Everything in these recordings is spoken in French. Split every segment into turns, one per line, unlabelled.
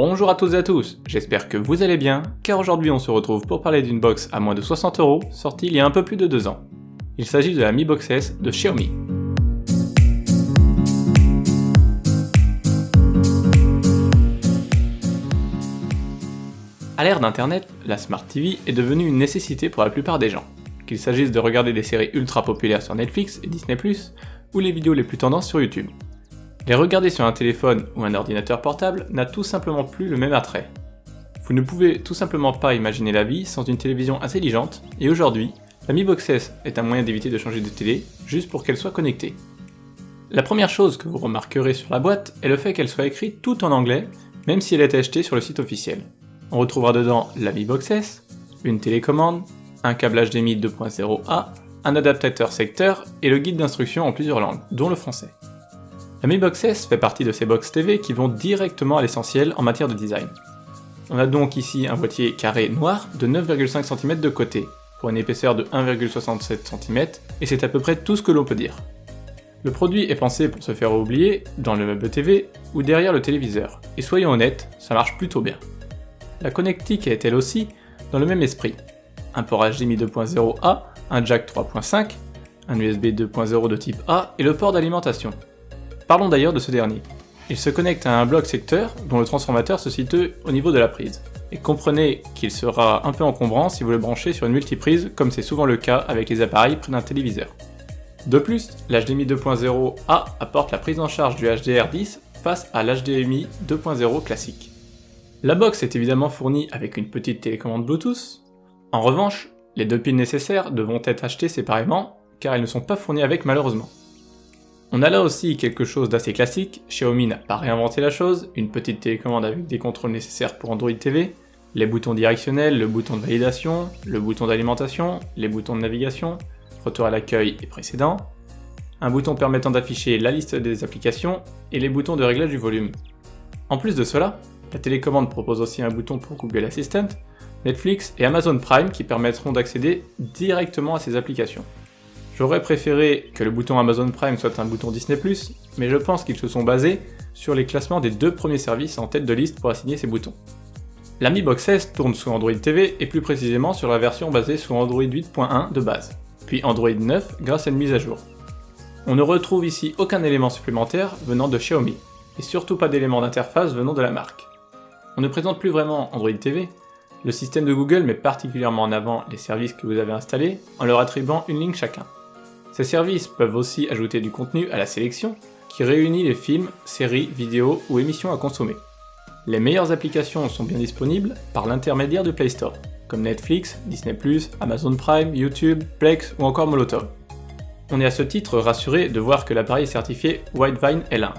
Bonjour à toutes et à tous, j'espère que vous allez bien, car aujourd'hui on se retrouve pour parler d'une box à moins de 60€, sortie il y a un peu plus de 2 ans. Il s'agit de la Mi Box S de Xiaomi. À l'ère d'internet, la Smart TV est devenue une nécessité pour la plupart des gens, qu'il s'agisse de regarder des séries ultra populaires sur Netflix et Disney+, ou les vidéos les plus tendances sur YouTube. Les regarder sur un téléphone ou un ordinateur portable n'a tout simplement plus le même attrait. Vous ne pouvez tout simplement pas imaginer la vie sans une télévision intelligente, et aujourd'hui, la Mi Box S est un moyen d'éviter de changer de télé, juste pour qu'elle soit connectée. La première chose que vous remarquerez sur la boîte est le fait qu'elle soit écrite tout en anglais, même si elle est achetée sur le site officiel. On retrouvera dedans la Mi Box S, une télécommande, un câble HDMI 2.0A, un adaptateur secteur et le guide d'instruction en plusieurs langues, dont le français. La Mi Box S fait partie de ces box TV qui vont directement à l'essentiel en matière de design. On a donc ici un boîtier carré noir de 9,5 cm de côté, pour une épaisseur de 1,67 cm, et c'est à peu près tout ce que l'on peut dire. Le produit est pensé pour se faire oublier dans le meuble TV ou derrière le téléviseur, et soyons honnêtes, ça marche plutôt bien. La connectique est elle aussi dans le même esprit. Un port HDMI 2.0A, un jack 3.5, un USB 2.0 de type A et le port d'alimentation. Parlons d'ailleurs de ce dernier. Il se connecte à un bloc secteur dont le transformateur se situe au niveau de la prise. Et comprenez qu'il sera un peu encombrant si vous le branchez sur une multiprise comme c'est souvent le cas avec les appareils près d'un téléviseur. De plus, l'HDMI 2.0A apporte la prise en charge du HDR10 face à l'HDMI 2.0 classique. La box est évidemment fournie avec une petite télécommande Bluetooth. En revanche, les 2 piles nécessaires devront être achetées séparément car elles ne sont pas fournies avec malheureusement. On a là aussi quelque chose d'assez classique, Xiaomi n'a pas réinventé la chose, une petite télécommande avec des contrôles nécessaires pour Android TV, les boutons directionnels, le bouton de validation, le bouton d'alimentation, les boutons de navigation, retour à l'accueil et précédent, un bouton permettant d'afficher la liste des applications et les boutons de réglage du volume. En plus de cela, la télécommande propose aussi un bouton pour Google Assistant, Netflix et Amazon Prime qui permettront d'accéder directement à ces applications. J'aurais préféré que le bouton Amazon Prime soit un bouton Disney+, mais je pense qu'ils se sont basés sur les classements des 2 premiers services en tête de liste pour assigner ces boutons. La Mi Box S tourne sous Android TV et plus précisément sur la version basée sous Android 8.1 de base, puis Android 9 grâce à une mise à jour. On ne retrouve ici aucun élément supplémentaire venant de Xiaomi, et surtout pas d'éléments d'interface venant de la marque. On ne présente plus vraiment Android TV, le système de Google met particulièrement en avant les services que vous avez installés en leur attribuant une ligne chacun. Ces services peuvent aussi ajouter du contenu à la sélection, qui réunit les films, séries, vidéos ou émissions à consommer. Les meilleures applications sont bien disponibles par l'intermédiaire de Play Store, comme Netflix, Disney+, Amazon Prime, YouTube, Plex ou encore Molotov. On est à ce titre rassuré de voir que l'appareil est certifié Widevine L1.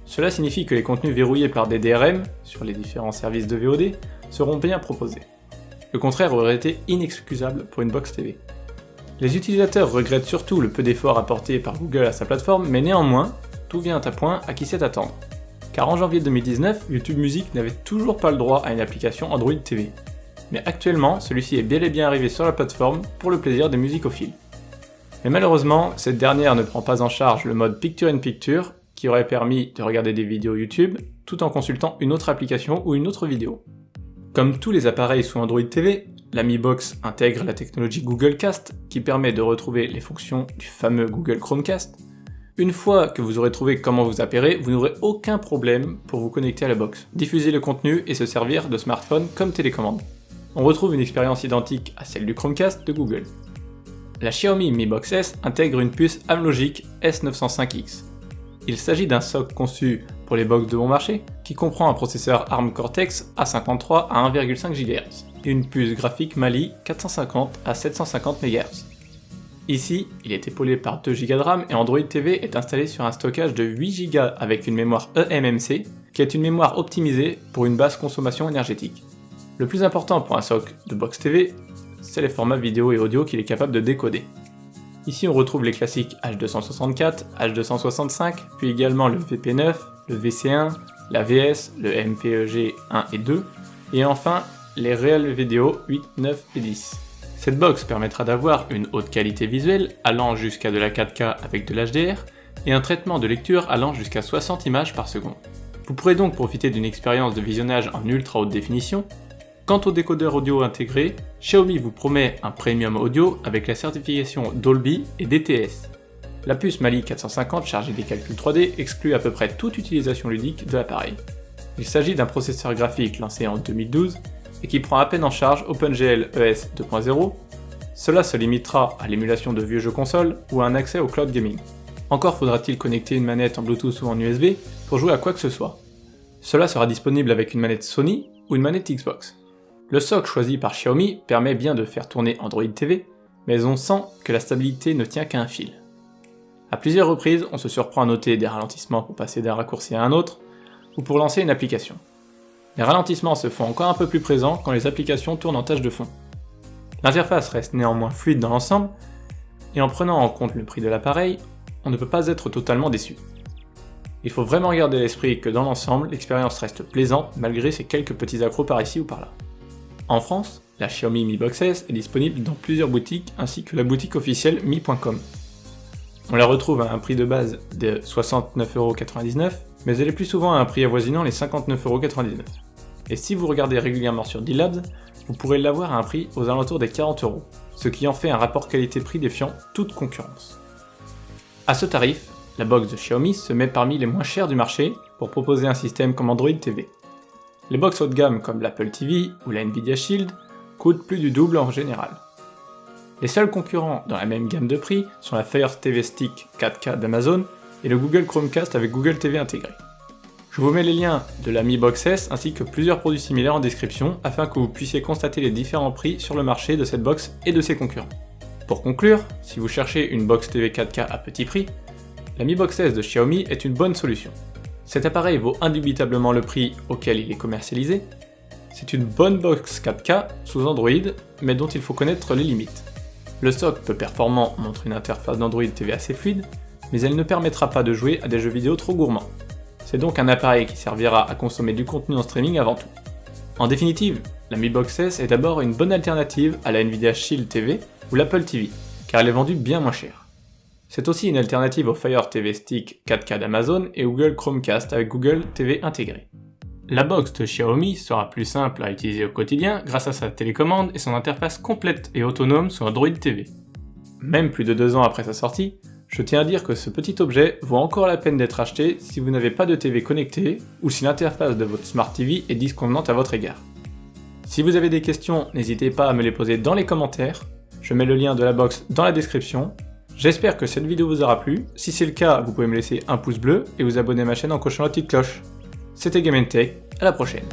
Cela signifie que les contenus verrouillés par des DRM, sur les différents services de VOD, seront bien proposés. Le contraire aurait été inexcusable pour une box TV. Les utilisateurs regrettent surtout le peu d'efforts apportés par Google à sa plateforme, mais néanmoins, tout vient à point à qui sait attendre. Car en janvier 2019, YouTube Music n'avait toujours pas le droit à une application Android TV. Mais actuellement, celui-ci est bel et bien arrivé sur la plateforme pour le plaisir des musicophiles. Mais malheureusement, cette dernière ne prend pas en charge le mode Picture-in-Picture, qui aurait permis de regarder des vidéos YouTube, tout en consultant une autre application ou une autre vidéo. Comme tous les appareils sous Android TV, la Mi Box intègre la technologie Google Cast qui permet de retrouver les fonctions du fameux Google Chromecast. Une fois que vous aurez trouvé comment vous appairer, vous n'aurez aucun problème pour vous connecter à la box, diffuser le contenu et se servir de smartphone comme télécommande. On retrouve une expérience identique à celle du Chromecast de Google. La Xiaomi Mi Box S intègre une puce Amlogic S905X. Il s'agit d'un socle conçu pour les box de bon marché, qui comprend un processeur ARM Cortex A53 à 1,5 GHz et une puce graphique Mali 450 à 750 MHz. Ici, il est épaulé par 2 Go de RAM et Android TV est installé sur un stockage de 8 Go avec une mémoire eMMC, qui est une mémoire optimisée pour une basse consommation énergétique. Le plus important pour un socle de box TV, c'est les formats vidéo et audio qu'il est capable de décoder. Ici on retrouve les classiques H264, H265, puis également le VP9, le VC1, la VS, le MPEG 1 et 2, et enfin les Real Video 8, 9 et 10. Cette box permettra d'avoir une haute qualité visuelle allant jusqu'à de la 4K avec de l'HDR, et un traitement de lecture allant jusqu'à 60 images par seconde. Vous pourrez donc profiter d'une expérience de visionnage en ultra haute définition. Quant au décodeur audio intégré, Xiaomi vous promet un premium audio avec la certification Dolby et DTS. La puce Mali 450 chargée des calculs 3D exclut à peu près toute utilisation ludique de l'appareil. Il s'agit d'un processeur graphique lancé en 2012 et qui prend à peine en charge OpenGL ES 2.0. Cela se limitera à l'émulation de vieux jeux consoles ou à un accès au cloud gaming. Encore faudra-t-il connecter une manette en Bluetooth ou en USB pour jouer à quoi que ce soit. Cela sera disponible avec une manette Sony ou une manette Xbox. Le socle choisi par Xiaomi permet bien de faire tourner Android TV, mais on sent que la stabilité ne tient qu'à un fil. À plusieurs reprises, on se surprend à noter des ralentissements pour passer d'un raccourci à un autre, ou pour lancer une application. Les ralentissements se font encore un peu plus présents quand les applications tournent en tâche de fond. L'interface reste néanmoins fluide dans l'ensemble, et en prenant en compte le prix de l'appareil, on ne peut pas être totalement déçu. Il faut vraiment garder à l'esprit que dans l'ensemble, l'expérience reste plaisante malgré ces quelques petits accros par ici ou par là. En France, la Xiaomi Mi Box S est disponible dans plusieurs boutiques ainsi que la boutique officielle mi.com. On la retrouve à un prix de base de 69,99€, mais elle est plus souvent à un prix avoisinant les 59,99€. Et si vous regardez régulièrement sur D-Labs, vous pourrez l'avoir à un prix aux alentours des 40€, ce qui en fait un rapport qualité-prix défiant toute concurrence. À ce tarif, la box de Xiaomi se met parmi les moins chers du marché pour proposer un système comme Android TV. Les box haut de gamme comme l'Apple TV ou la Nvidia Shield coûtent plus du double en général. Les seuls concurrents dans la même gamme de prix sont la Fire TV Stick 4K d'Amazon et le Google Chromecast avec Google TV intégré. Je vous mets les liens de la Mi Box S ainsi que plusieurs produits similaires en description afin que vous puissiez constater les différents prix sur le marché de cette box et de ses concurrents. Pour conclure, si vous cherchez une box TV 4K à petit prix, la Mi Box S de Xiaomi est une bonne solution. Cet appareil vaut indubitablement le prix auquel il est commercialisé. C'est une bonne box 4K sous Android, mais dont il faut connaître les limites. Le socle peu performant montre une interface d'Android TV assez fluide, mais elle ne permettra pas de jouer à des jeux vidéo trop gourmands. C'est donc un appareil qui servira à consommer du contenu en streaming avant tout. En définitive, la Mi Box S est d'abord une bonne alternative à la Nvidia Shield TV ou l'Apple TV, car elle est vendue bien moins cher. C'est aussi une alternative au Fire TV Stick 4K d'Amazon et Google Chromecast avec Google TV intégré. La box de Xiaomi sera plus simple à utiliser au quotidien grâce à sa télécommande et son interface complète et autonome sur Android TV. Même plus de 2 ans après sa sortie, je tiens à dire que ce petit objet vaut encore la peine d'être acheté si vous n'avez pas de TV connectée ou si l'interface de votre Smart TV est disconvenante à votre égard. Si vous avez des questions, n'hésitez pas à me les poser dans les commentaires, je mets le lien de la box dans la description. J'espère que cette vidéo vous aura plu, si c'est le cas, vous pouvez me laisser un pouce bleu et vous abonner à ma chaîne en cochant la petite cloche. C'était Game & Tech, à la prochaine.